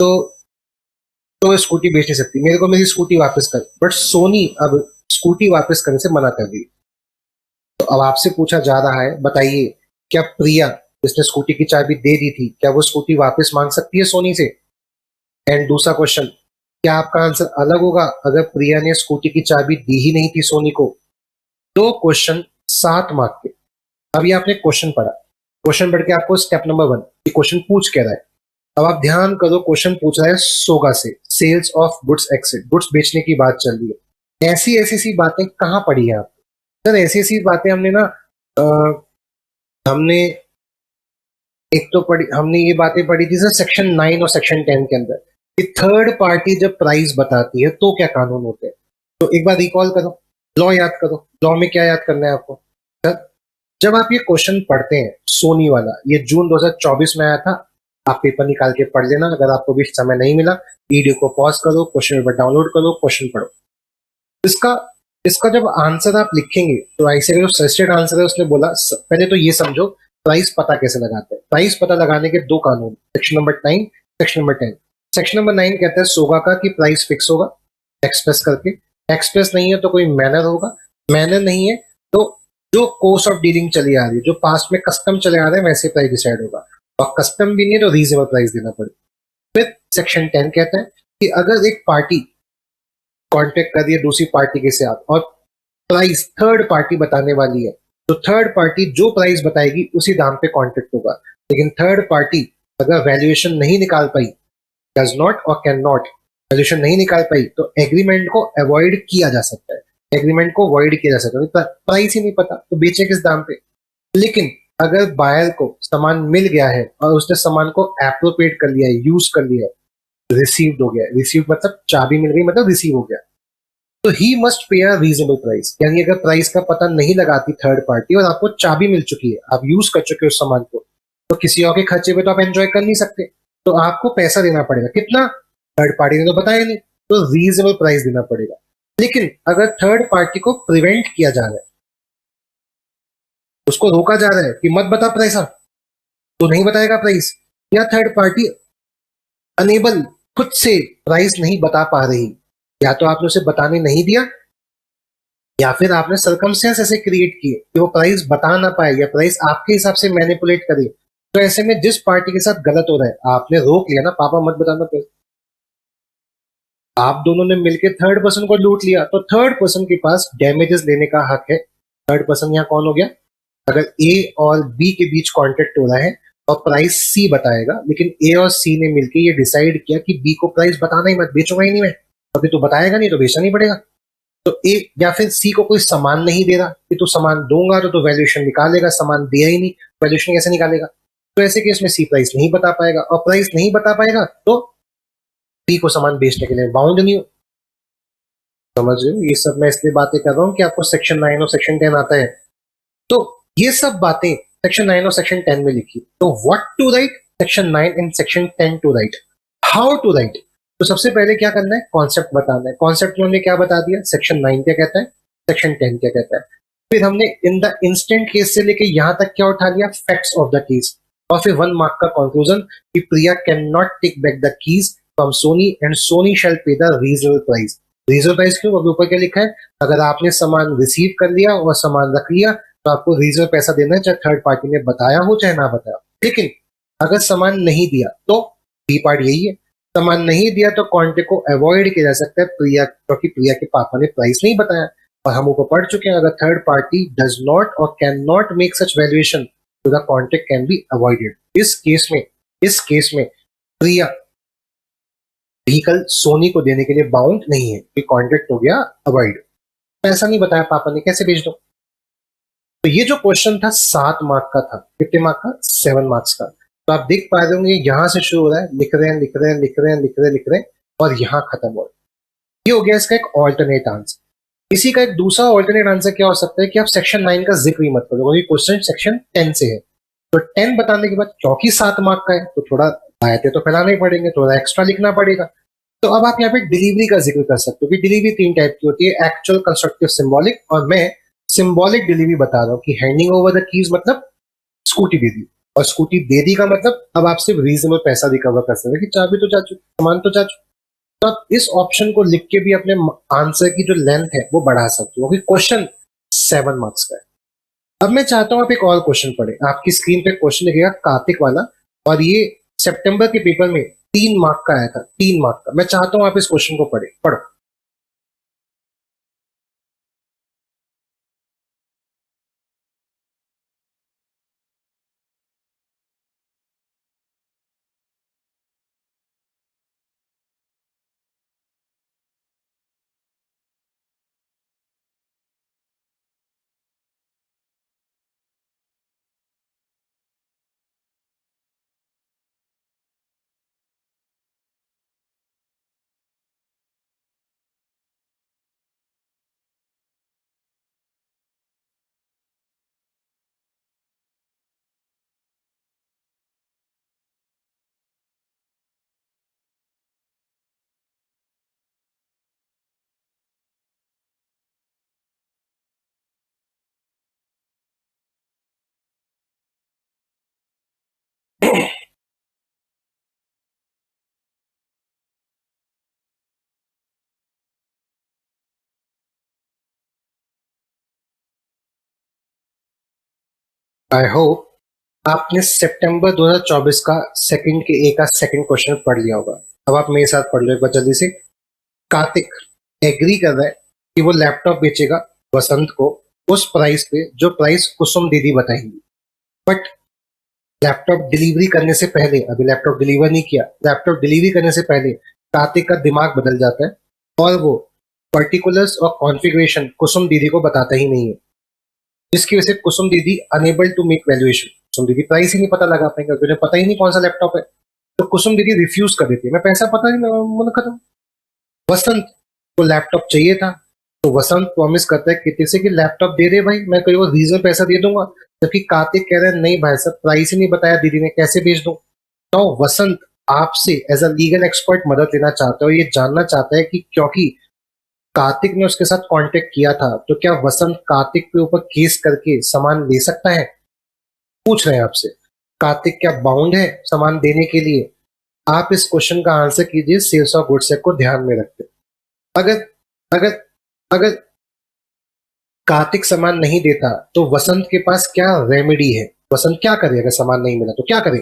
तो स्कूटी बेच नहीं सकती, मेरे को मेरी स्कूटी वापस कर। बट सोनी अब स्कूटी वापस करने से मना कर दी। तो अब आपसे पूछा जा रहा है, बताइए क्या प्रिया जिसने स्कूटी की चाबी दे दी थी, क्या वो स्कूटी वापस मांग सकती है सोनी से? एंड दूसरा क्वेश्चन, क्या आपका आंसर अलग होगा अगर प्रिया ने स्कूटी की चाबी दी ही नहीं थी सोनी को? 2 क्वेश्चन 7 मार्क के। अभी आपने क्वेश्चन पढ़ा, क्वेश्चन पढ़ के आपको स्टेप नंबर 1 ये क्वेश्चन पूछ क्या रहा है। अब आप ध्यान करो, क्वेश्चन पूछ रहा है सोगा से, सेल्स ऑफ गुड्स एक्सेट, गुड्स बेचने की बात चल रही है। ऐसी ऐसी सी बातें कहाँ पढ़ी है आप? सर ऐसी ऐसी बातें हमने ना हमने एक तो पढ़ी, हमने ये बातें पढ़ी थी सर सेक्शन 9 और सेक्शन 10 के अंदर, कि थर्ड पार्टी जब प्राइस बताती है तो क्या कानून होते हैं। तो एक बार रिकॉल करो, लॉ याद करो। लॉ में क्या याद करना है आपको? सर जब आप ये क्वेश्चन पढ़ते हैं सोनी वाला, ये जून 2024 में आया था, आप पेपर निकाल के पढ़ लेना। अगर आपको भी समय नहीं मिला, वीडियो को पॉज करो, क्वेश्चन पेपर डाउनलोड करो, क्वेश्चन पढ़ो। इसका इसका जब आंसर आप लिखेंगे तो ऐसे का जो सजेस्टेड आंसर है उसने बोला, पहले तो ये समझो प्राइस पता कैसे लगाते हैं। प्राइस पता लगाने के 2 कानून, section number 9, section number 10। Section number 9 कहता है सोगा का कि प्राइस फिक्स होगा एक्सप्रेस करके, एक्सप्रेस नहीं है तो कोई मैनर होगा, मैनर नहीं है तो जो कोर्स ऑफ डीलिंग चली आ रही है, जो पास्ट में कस्टम चले आ रहे हैं वैसे प्राइस डिसाइड होगा, और कस्टम भी नहीं है तो रीजनेबल प्राइस देना पड़ेगा। फिर सेक्शन 10 कहता है कि अगर एक पार्टी कॉन्टेक्ट कर रही है दूसरी पार्टी के साथ और प्राइस थर्ड पार्टी बताने वाली है, तो थर्ड पार्टी जो प्राइस बताएगी उसी दाम पे कॉन्टेक्ट होगा। लेकिन थर्ड पार्टी अगर वैल्यूएशन नहीं निकाल पाई, डज नॉट और कैन नॉट, वैल्यूएशन नहीं निकाल पाई, तो एग्रीमेंट को अवॉइड किया जा सकता है, एग्रीमेंट को अवॉइड किया जा सकता है। प्राइस ही नहीं पता तो बेचे किस दाम पे। लेकिन अगर बायर को सामान मिल गया है और उसने सामान को एप्रोप्रिएट कर लिया है, यूज कर लिया है, रिसीव्ड हो गया, रिसीव मतलब चाबी मिल गई मतलब रिसीव हो गया, तो he must pay a reasonable price. यानी अगर प्राइस का पता नहीं लगाती थर्ड पार्टी और आपको चाबी मिल चुकी है, आप यूज कर चुके हो उस सामान को, तो किसी और के खर्चे पे तो आप एंजॉय कर नहीं सकते, तो आपको पैसा देना पड़ेगा। कितना? थर्ड पार्टी ने तो बताया नहीं, तो रीजनेबल प्राइस देना पड़ेगा। लेकिन अगर थर्ड पार्टी को प्रिवेंट किया जा रहा है, उसको रोका जा रहा है कि मत बता प्राइस, तो नहीं बताएगा प्राइस, या थर्ड पार्टी अनेबल, खुद से प्राइस नहीं बता पा रही, या तो आपने उसे बताने नहीं दिया या फिर आपने सर्कमस्टेंस ऐसे क्रिएट किए कि वो प्राइस बता ना पाए या प्राइस आपके हिसाब से मैनिपुलेट करे। तो ऐसे में जिस पार्टी के साथ गलत हो रहा है आपने रोक लिया ना, पापा मत बताना फिर, आप दोनों ने मिलकर थर्ड पर्सन को लूट लिया, तो थर्ड पर्सन के पास डैमेजेस लेने का हक है। थर्ड पर्सन यहाँ कौन हो गया? अगर ए और बी के बीच कॉन्ट्रैक्ट हो रहा है और प्राइस सी बताएगा, लेकिन ए और सी ने मिलकर ये डिसाइड किया कि बी को प्राइस बताना ही मत, बेचूंगा ही नहीं मैं, अभी तो बताएगा नहीं तो बेचना नहीं पड़ेगा। तो ए या फिर सी को कोई सामान नहीं दे रहा कि तू सामान दूंगा तो वैल्यूएशन निकालेगा, सामान दिया ही नहीं, वैल्यूएशन कैसे निकालेगा? तो ऐसे केस में सी प्राइस नहीं बता पाएगा, और प्राइस नहीं बता पाएगा तो बी को सामान बेचने के लिए बाउंड नहीं हो। समझ रहे हो? ये सब मैं इसलिए बातें कर रहा हूँ कि आपको सेक्शन 9 और सेक्शन 10 आता है, तो ये सब बातें सेक्शन 9 और सेक्शन 10 में लिखी। तो what to write, section 9 and section 10 to write, how to write. तो सबसे पहले क्या करना है? कॉन्सेप्ट बताना है। कॉन्सेप्ट में हमने क्या बता दिया, सेक्शन 9 क्या कहता है, सेक्शन 10 क्या कहता है। फिर हमने इन द इंस्टेंट केस से लेके यहां तक क्या उठा लिया, फैक्ट्स ऑफ द केस, और फिर 1 मार्क का कंक्लूजन कि Priya can not take back the keys from Soni and Soni shall pay the reasonable price. Reasonable price क्यों? अभी ऊपर क्या लिखा है, अगर आपने सामान रिसीव कर लिया और सामान रख लिया तो आपको रीजनेबल पैसा देना है, चाहे थर्ड पार्टी ने बताया हो चाहे ना बताया। लेकिन अगर सामान नहीं दिया तो बी पार्ट यही है, सामान नहीं दिया तो कॉन्ट्रैक्ट को अवॉइड किया जा सकता है प्रिया, क्योंकि प्रिया के पापा ने प्राइस नहीं बताया। और हम ऊपर पढ़ चुके हैं, अगर थर्ड पार्टी डज नॉट और can not make such valuation तो the contract can be avoided. इस केस में प्रिया व्हीकल सोनी को देने के लिए बाउंड नहीं है, कि कॉन्ट्रैक्ट हो गया अवॉइड। पैसा नहीं बताया पापा ने, कैसे भेज दो? तो ये जो क्वेश्चन था 7 मार्क का था, कितने मार्क का? 7 मार्क्स का। तो आप देख पा रहे होंगे यहां से शुरू हो रहा है, लिख रहे हैं लिख रहे हैं लिख रहे हैं लिख रहे हैं लिख रहे हैं और यहाँ खत्म हो रहा है। ये हो गया इसका एक ऑल्टरनेट आंसर। इसी का एक दूसरा ऑल्टरनेट आंसर क्या हो सकता है कि आप सेक्शन 9 का जिक्र ही मत करो, क्योंकि क्वेश्चन सेक्शन 10 से है। तो 10 बताने के बाद क्योंकि 7 मार्क का है तो थोड़ा आयतें तो फैलाने ही पड़ेंगे, थोड़ा एक्स्ट्रा लिखना पड़ेगा। तो अब आप यहाँ पे डिलीवरी का जिक्र कर सकते हो कि डिलीवरी 3 टाइप की होती है, एक्चुअल, कंस्ट्रक्टिव, सिंबॉलिक। और मैं सिंबॉलिक डिलीवरी बता रहा हूँ कि हैंडिंग ओवर द कीज मतलब स्कूटी दे दी, और स्कूटी दे दी का मतलब अब आप सिर्फ रीजनेबल पैसा रिकवर कर सकते हैं कि चाबी तो जा चुकी, सामान तो जा चुका। तो आप इस ऑप्शन को लिख के भी अपने आंसर की जो लेंथ है वो बढ़ा सकते हो, क्योंकि क्वेश्चन 7 मार्क्स का है। अब मैं चाहता हूं आप एक और क्वेश्चन पढ़े। आपकी स्क्रीन पे क्वेश्चन लिखेगा कार्तिक वाला, और ये सितंबर के पेपर में 3 मार्क का आया था, 3 मार्क का। मैं चाहता हूं आप इस क्वेश्चन को पढ़ो। आई होप आपने सितंबर 2024 का सेकंड के ए का सेकंड क्वेश्चन पढ़ लिया होगा। अब आप मेरे साथ पढ़ लो एक बार जल्दी से। कार्तिक एग्री कर रहा है कि वो लैपटॉप बेचेगा वसंत को उस प्राइस पे जो प्राइस कुसुम दीदी बताएंगी, बट लैपटॉप डिलीवरी करने से पहले, अभी लैपटॉप डिलीवर नहीं किया, लैपटॉप डिलीवरी करने से पहले कार्तिक का दिमाग बदल जाता है और वो पर्टिकुलर्स और कॉन्फ़िगरेशन कुसुम दीदी को बताता ही नहीं है, जिसकी वजह से कुसुम दीदी अनेबल टू मेक वैल्यूएशन। कुसुम दीदी प्राइस ही नहीं पता लगा पाएंगे, उन्हें पता ही नहीं कौन सा लैपटॉप है। तो कुसुम दीदी रिफ्यूज कर देती है, मैं पैसा पता नहीं, मैंने खत्म। वसंत को लैपटॉप चाहिए था, तो वसंत प्रॉमिस करता है किसी से कि लैपटॉप दे दे भाई, मैं कोई रीजन पैसा दे दूंगा। जबकि कार्तिक कह रहे हैं नहीं भाई साहब, प्राइस ही नहीं बताया दीदी ने, कैसे भेज दूं। तो वसंत आपसे एज अ लीगल एक्सपर्ट मदद लेना चाहता है, ये जानना चाहता है कि क्योंकि कार्तिक ने उसके साथ कांटेक्ट किया था तो क्या वसंत कार्तिक के ऊपर केस करके सामान ले सकता है, पूछ रहे हैं आपसे। कार्तिक क्या बाउंड है सामान देने के लिए? आप इस क्वेश्चन का आंसर कीजिए सेल्स ऑफ गुड्स को ध्यान में रखते। अगर अगर अगर कार्तिक सामान नहीं देता तो वसंत के पास क्या रेमेडी है? वसंत क्या करे अगर सामान नहीं मिला तो क्या करे?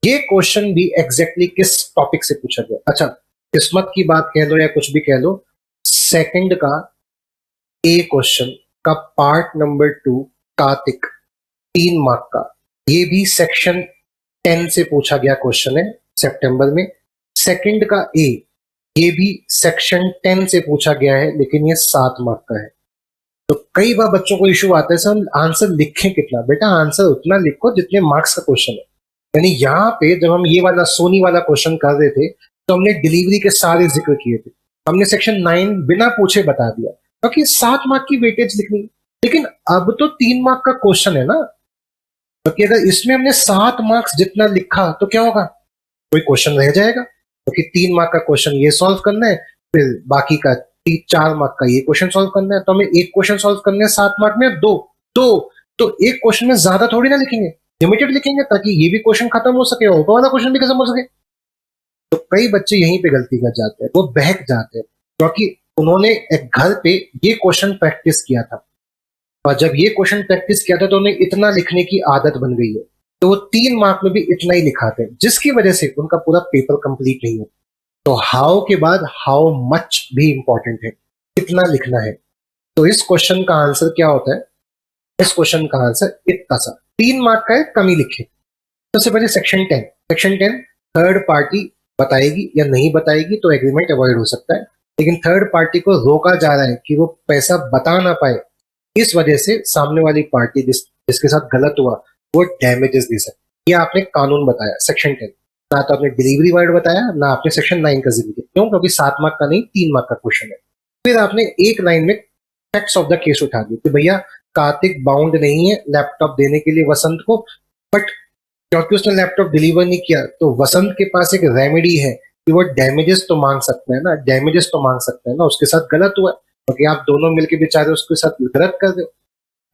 ये क्वेश्चन भी एग्जैक्टली किस टॉपिक से पूछा गया? अच्छा, किस्मत की बात कह लो या कुछ भी कह लो, सेकंड का ए क्वेश्चन का पार्ट नंबर 2 कार्तिक 3 मार्क का, ये भी सेक्शन 10 से पूछा गया क्वेश्चन है सितंबर में। सेकंड का ए, ये भी सेक्शन 10 से पूछा गया है लेकिन ये 7 मार्क का है। तो कई बार बच्चों को इशू आता है सर आंसर लिखें कितना? बेटा आंसर उतना लिखो जितने मार्क्स का क्वेश्चन है। यानी यहाँ पे जब हम ये वाला सोनी वाला क्वेश्चन कर रहे थे तो हमने डिलीवरी के सारे जिक्र किए थे, हमने सेक्शन 9 बिना पूछे बता दिया क्योंकि 7 मार्क की वेटेज लिखनी। लेकिन अब तो 3 मार्क का क्वेश्चन है ना, क्योंकि अगर इसमें हमने 7 मार्क्स जितना लिखा तो क्या होगा? कोई क्वेश्चन रह जाएगा, क्योंकि 3 मार्क का क्वेश्चन ये सॉल्व करना है, फिर बाकी का 4 मार्क का ये क्वेश्चन सॉल्व करना है। तो हमें एक क्वेश्चन सॉल्व करने हैं 7 मार्क में, दो दो तो एक क्वेश्चन में ज्यादा थोड़ी ना लिखेंगे, लिमिटेड लिखेंगे ताकि ये भी क्वेश्चन खत्म हो सके और ऊपर वाला क्वेश्चन भी खत्म हो सके। तो कई बच्चे यहीं पे गलती कर जाते हैं, वो बहक जाते हैं क्योंकि उन्होंने एक घर पे ये क्वेश्चन प्रैक्टिस किया था और जब ये क्वेश्चन प्रैक्टिस किया था तो उन्हें इतना लिखने की आदत बन गई है, तो वो 3 मार्क में भी इतना ही लिखाते हैं जिसकी वजह से उनका पूरा पेपर कंप्लीट नहीं होता। तो हाउ के बाद हाउ मच भी इंपॉर्टेंट है, कितना लिखना है। तो इस क्वेश्चन का आंसर क्या होता है? इस क्वेश्चन का आंसर इतना सा 3 मार्क का है, कम ही लिखे। सबसे पहले सेक्शन 10, सेक्शन 10 थर्ड पार्टी बताएगी या नहीं बताएगी तो एग्रीमेंट अवॉइड हो सकता है, लेकिन थर्ड पार्टी को रोका जा रहा है कि वो पैसा बता ना पाए, इस वजह से सामने वाली पार्टी जिसके साथ गलत हुआ वो डैमेजेस दे सकती। ये आपने कानून बताया सेक्शन 10, ना तो आपने डिलीवरी वर्ड बताया ना आपने सेक्शन 9 का जिक्र किया। क्यों? क्योंकि 7 मार्क का नहीं 3 मार्क का क्वेश्चन है। फिर आपने एक लाइन में फैक्ट्स ऑफ द केस उठा दी कि भैया कार्तिक बाउंड नहीं है लैपटॉप देने के लिए वसंत को, बट क्योंकि उसने लैपटॉप डिलीवर नहीं किया तो वसंत के पास एक रेमेडी है कि वो डैमेजेस तो मांग सकता है ना, डैमेजेस तो मांग सकता है ना, उसके साथ गलत हुआ है क्योंकि आप दोनों मिलकर बेचारे उसके साथ गलत कर दो,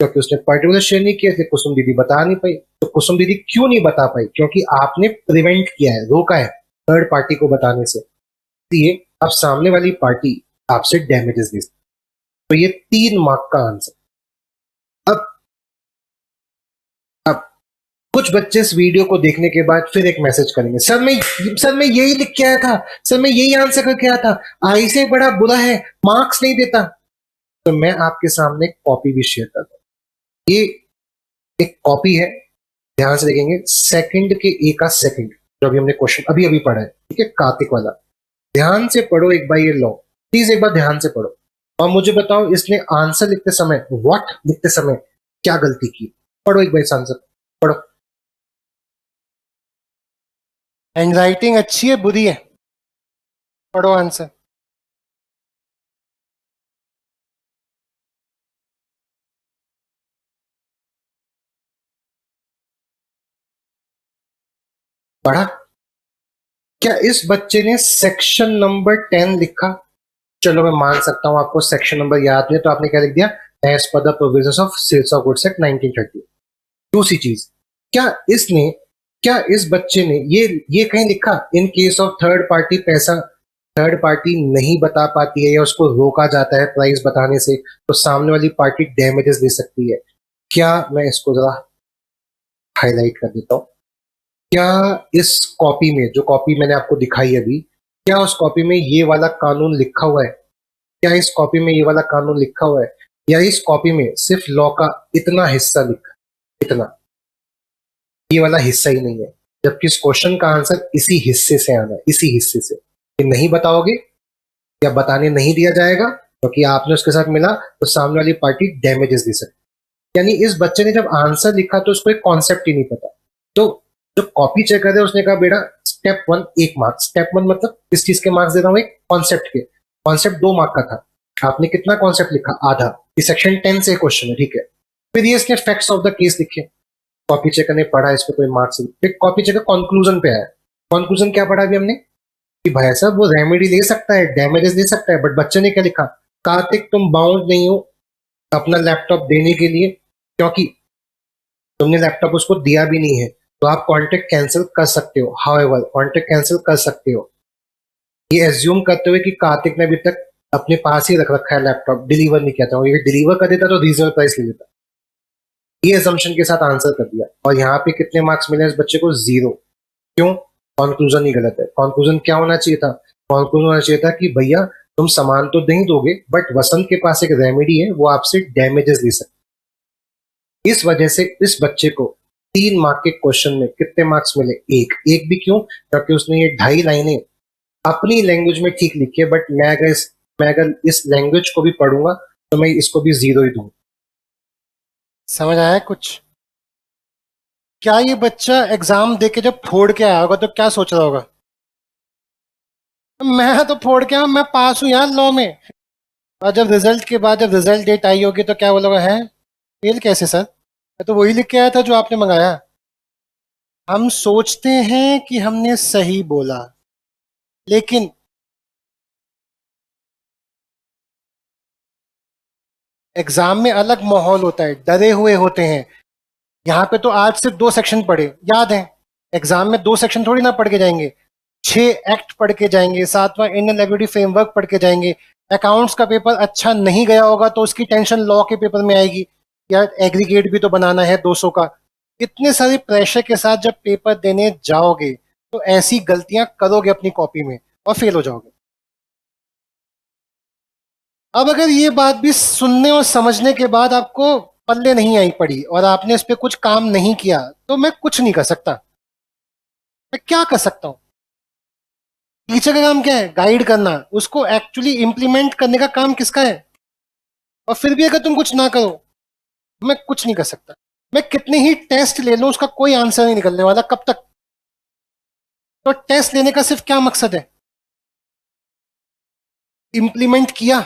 क्योंकि उसने पर्टिकुलर शेयर नहीं किया, कुसुम दीदी बता नहीं पाई। तो कुसुम दीदी क्यों नहीं बता पाई? क्योंकि आपने प्रिवेंट किया है, रोका है थर्ड पार्टी को बताने से, इसलिए अब सामने वाली पार्टी आपसे डैमेजेस दे। तो ये 3 मार्क का आंसर। अब अब कुछ बच्चे इस वीडियो को देखने के बाद फिर एक मैसेज करेंगे, सर मैं यही लिख के आया था, सर मैं यही आंसर करके आया था, आई से बड़ा बुरा है, मार्क्स नहीं देता। तो मैं आपके सामने कॉपी भी शेयर करता हूं। ये एक कॉपी है, ध्यान से देखेंगे, सेकंड के ए का सेकंड, जो अभी हमने क्वेश्चन अभी अभी पढ़ा है, ठीक है, कार्तिक वाला। ध्यान से पढ़ो एक बार ये लॉ, प्लीज एक बार ध्यान से पढ़ो और मुझे बताओ इसने आंसर लिखते समय, व्हाट लिखते समय क्या गलती की। पढ़ो एक बार इस आंसर, पढ़ो। हैंडराइटिंग अच्छी है बुरी है? पढ़ो आंसर। पढ़ा? क्या इस बच्चे ने सेक्शन नंबर 10 लिखा? चलो मैं मान सकता हूं आपको सेक्शन नंबर याद नहीं, तो आपने क्या लिख दिया? As per the provisions of sales of goods act 1930। दूसरी चीज, क्या इस बच्चे ने ये कहीं लिखा in case of third party पैसा थर्ड पार्टी नहीं बता पाती है या उसको रोका जाता है प्राइस बताने से तो सामने वाली पार्टी डैमेजेस दे सकती है? क्या, मैं इसको जरा हाईलाइट कर देता हूं, क्या इस कॉपी में, जो कॉपी मैंने आपको दिखाई अभी, क्या उस कॉपी में ये वाला कानून लिखा हुआ है? क्या इस कॉपी में ये वाला कानून लिखा हुआ है या इस कॉपी में सिर्फ लॉ का इतना हिस्सा लिखा, इतना, ये वाला हिस्सा ही नहीं है, जबकि इस क्वेश्चन का आंसर इसी हिस्से से आना है, इसी हिस्से से। ये नहीं बताओगे या बताने नहीं दिया जाएगा क्योंकि आपने उसके साथ मिला तो सामने वाली पार्टी डैमेजेस दे सकती। यानी इस बच्चे ने जब आंसर लिखा तो उसको एक कॉन्सेप्ट ही नहीं पता। तो जो कॉपी चेक कर रहे उसने कहा बेटा स्टेप 1 1 मार्क, स्टेप 1 मतलब किस चीज के मार्क्स दे रहा हूं? एक कॉन्सेप्ट के। कॉन्सेप्ट 2 मार्क का था, आपने कितना कॉन्सेप्ट लिखा? आधा। ये सेक्शन 10 से क्वेश्चन है, ठीक है। फिर ये इसने फैक्ट्स ऑफ द केस लिखे, कॉपी चेकर ने पढ़ा, इसको कोई मार्क्स। फिर कॉपी चेकर कंक्लूजन पे आया। कंक्लूजन क्या पढ़ा अभी हमने कि भाई साहब वो रेमेडी ले सकता है, डैमेजेस दे सकता है, बट बच्चे ने क्या लिखा? कार्तिक तुम बाउंड नहीं हो अपना लैपटॉप देने के लिए क्योंकि तुमने लैपटॉप उसको दिया भी नहीं है तो आप कॉन्टेक्ट कैंसिल कर सकते हो। हाउएवर कॉन्टेक्ट कैंसिल कर सकते हो ये एज्यूम करते हुए कि कार्तिक ने अभी तक अपने पास ही रख रखा है लैपटॉप, डिलीवर नहीं किया था। और ये डिलीवर कर देता तो रीजनेबल प्राइस ले लेता। ये असम्पशन के साथ आंसर कर दिया और यहाँ पे कितने मार्क्स मिले इस बच्चे को? 0। क्यों? कॉन्क्लूजन ही गलत है। कॉन्क्लूजन क्या होना चाहिए था? कॉन्क्लूजन होना चाहिए था कि भैया तुम सामान तो नहीं दोगे, बट वसंत के पास एक रेमेडी है, वो आपसे डैमेजेस ले सकते। इस वजह से इस बच्चे को 3 मार्क के क्वेश्चन में कितने मार्क्स मिले? एक भी क्यों? क्योंकि उसने ये 2.5 लाइनें अपनी लैंग्वेज में ठीक लिखी है, बट मैं अगर इस लैंग्वेज को भी पढ़ूंगा तो मैं इसको भी 0 ही दूंगा। समझ आया कुछ? क्या ये बच्चा एग्जाम दे के जब फोड़ के आया होगा तो क्या सोच रहा होगा? मैं तो फोड़ के आया, मैं पास हूं यार लॉ में। और जब रिजल्ट के बाद जब रिजल्ट डेट आई होगी तो क्या बोलोगे? है फेल कैसे सर? मैं तो वही लिख के आया था जो आपने मंगाया। हम सोचते हैं कि हमने सही बोला, लेकिन एग्जाम में अलग माहौल होता है, डरे हुए होते हैं। यहाँ पे तो आज से 2 सेक्शन पढ़े याद है। एग्जाम में 2 सेक्शन थोड़ी ना पढ़ के जाएंगे, 6 एक्ट पढ़ के जाएंगे, 7वां इंडियन लिबर्टी फ्रेमवर्क पढ़ के जाएंगे। अकाउंट्स का पेपर अच्छा नहीं गया होगा तो उसकी टेंशन लॉ के पेपर में आएगी, यार एग्रीगेट भी तो बनाना है 200 का। इतने सारे प्रेशर के साथ जब पेपर देने जाओगे तो ऐसी गलतियां करोगे अपनी कॉपी में और फेल हो जाओगे। अब अगर ये बात भी सुनने और समझने के बाद आपको पल्ले नहीं आई पड़ी और आपने इस पे कुछ काम नहीं किया तो मैं कुछ नहीं कर सकता। मैं क्या कर सकता हूं? टीचर का काम क्या है? गाइड करना। उसको एक्चुअली इंप्लीमेंट करने का काम किसका है? और फिर भी अगर तुम कुछ ना करो, मैं कुछ नहीं कर सकता। मैं कितने ही टेस्ट ले लूं उसका कोई आंसर नहीं निकलने वाला। कब तक? तो टेस्ट लेने का सिर्फ क्या मकसद है? इंप्लीमेंट किया,